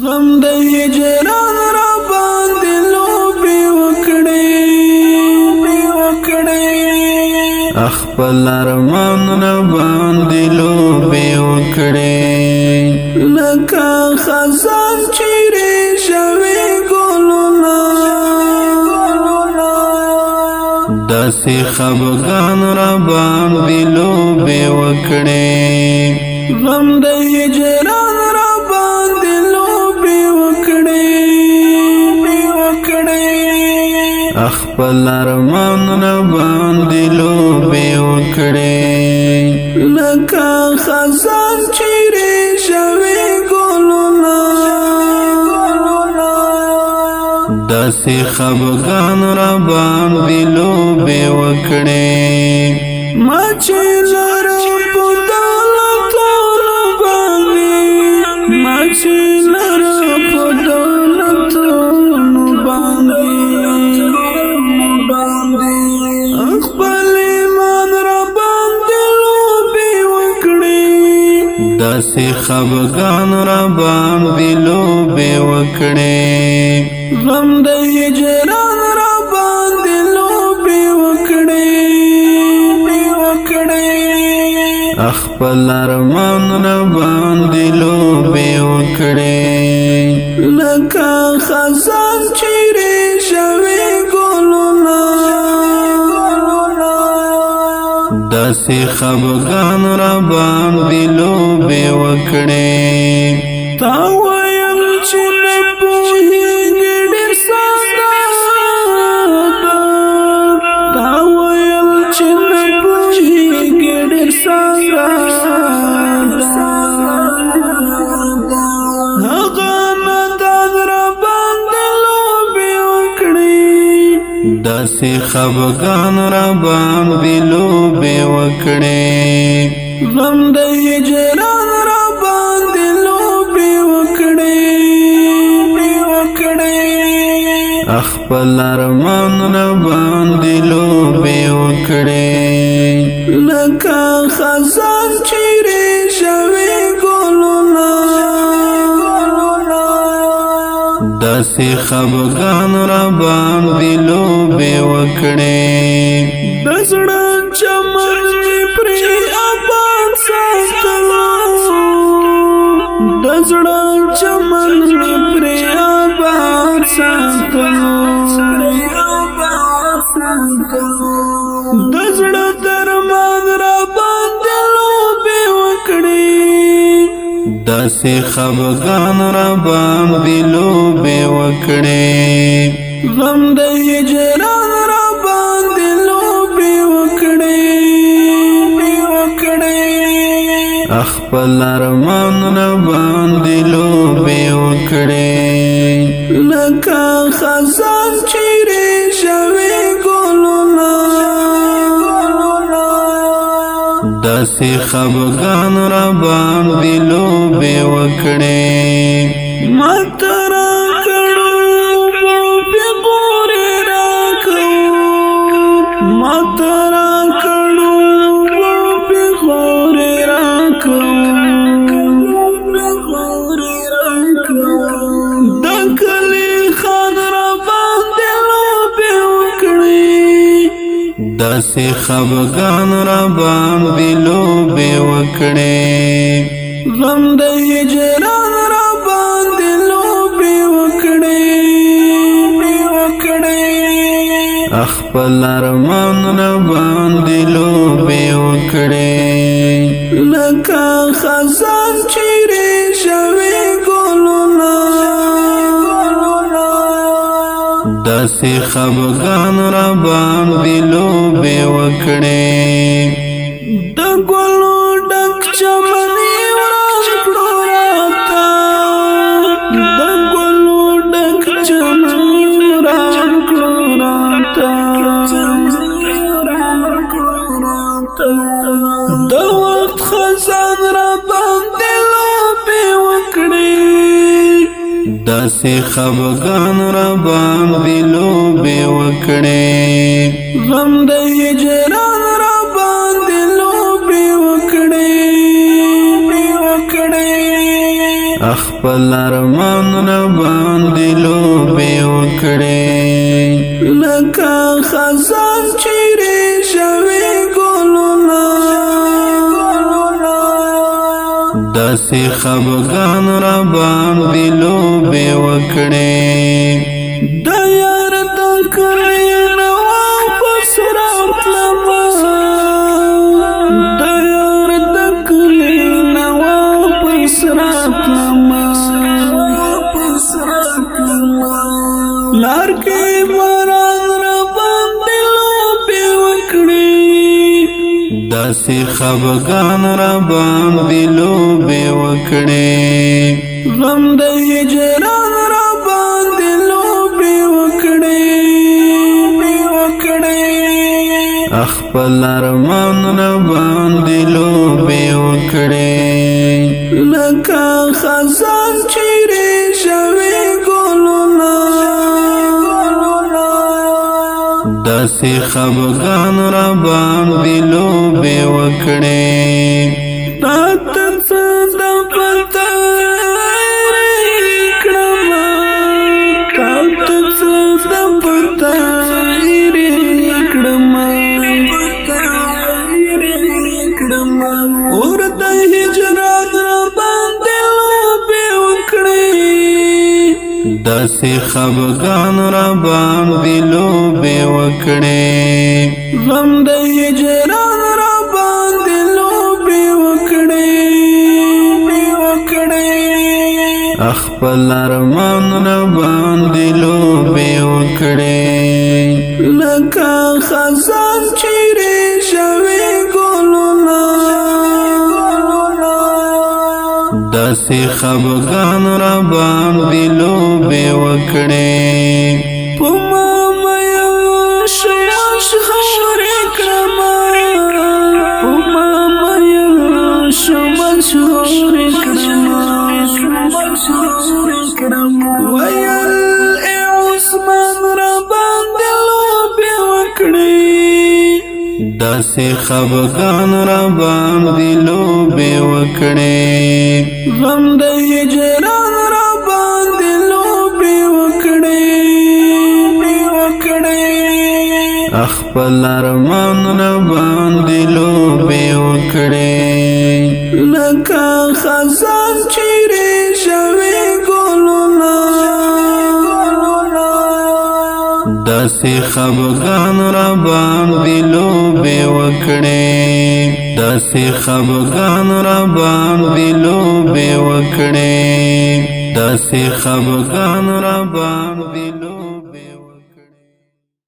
غم د هجران را باندې لوبې وکړې خپل ارمان را باندې لوبې وکړې لکه خزان چیرې شوي ګلونه داسې خفګان را باندې لوبې وکړې غم د هجران را باندې لوبې وکړې خپل ارمان را باندې لوبې وکړې لکه خزان چیرې شوي ګلونه داسې خفګان را باندې لوبې وکړې ما چې لرم په دولتونو باندې ما چې لرم په دولتونو باندې خپل ایمان را باندې لوبې وکړې داسې خفګان را باندې لوبې وکړې غم د هجران را باندې لوبې وکړې خپل ارمان را باندې لوبې وکړې لکه خزان چیرې شوي ګلونه داسې خفګان را باندې لوبې وکړې تا ویل چې نه پوهېږې ډېر ساده ده تا ویل چې نه پوهېږې ډېر ساده ده هغه نادان را باندې لوبې وکړې داسې خفګان را باندې لوبې وکړې غم د هجران را باندې لوبې وکړې خپل ارمان را باندې لوبې وکړې لکه خزان چیرې شوي ګلونه داسې خفګان را باندې لوبې وکړې د زړه چمن مې پرې آباد ساتلو د زړه چمن مې پرې آباد ساتلو د زړه درمان را باندې لوبې وکړې داسې خفګان را باندې لوبې وکړې غم د هجران را باندې لوبې وکړې خپل ارمان را باندې لوبې وکړې لکه خزان چیرې شوي ګلونه داسې خفګان را باندې لوبې وکړې ما ته راکړو پیغورې راکړو ما ته راکړو پیغورې راکړو د کلي خان را باندې لوبې وکړې داسې خفګان را باندې لوبې وکړې غم د هجران را باندې لوبې وکړې خپل ارمان را باندې لوبې وکړې لکه خزان چیرې شوي ګلونه داسې خفګان را باندې لوبې وکړې د ګلو ډک چمن یې وران کړو راته د ګلو ډک چمن یې وران کړو راته د وخت خزان را باندې لوبې وکړې داسې خفګان را باندې لوبې وکړې غم د هجران را باندې لوبې وکړې خپل ارمان را باندې لوبې وکړې لکه خزان چیرې شوي ګلونه داسې خفګان را باندې لوبې وکړې د یار د کړې نه واپس راتلمه د یار د کړې نه واپس راتلمه لار کې باران را باندې لوبې وکړې داسې خفګان را باندې لوبې وکړې غم د هجران را باندې لوبې وکړې خپل ارمان را باندې لوبې وکړې لکه خزان چیرې شوي ګلونه داسې خفګان را باندې لوبې وکړې راته څه د پته کړمه راته څه د پته اور د هجران را باندې لوبې وکړې داسې خفګان را باندې لوبې وکړې غم د هجران را باندې لوبې وکړې خپل ارمان را باندې لوبې وکړې لکه خزان چیرې شوي ګلونه داسې خفګان را باندې لوبې وکړې په ما مین شم مشهور کړمه په ما مین شم مشهور کړمه ویل ای عثمان را باندې لوبې وکړې داسې خفګان را باندې لوبې وکړې غم د هجران را باندې لوبې وکړې خپل ارمان را باندې لوبې وکړې لکه خزان چیرې شوي ګلونه داسې خفګان را باندې لوبې وکړې داسې خفګان را باندې لوبې وکړې داسې خفګان را باندې لوبې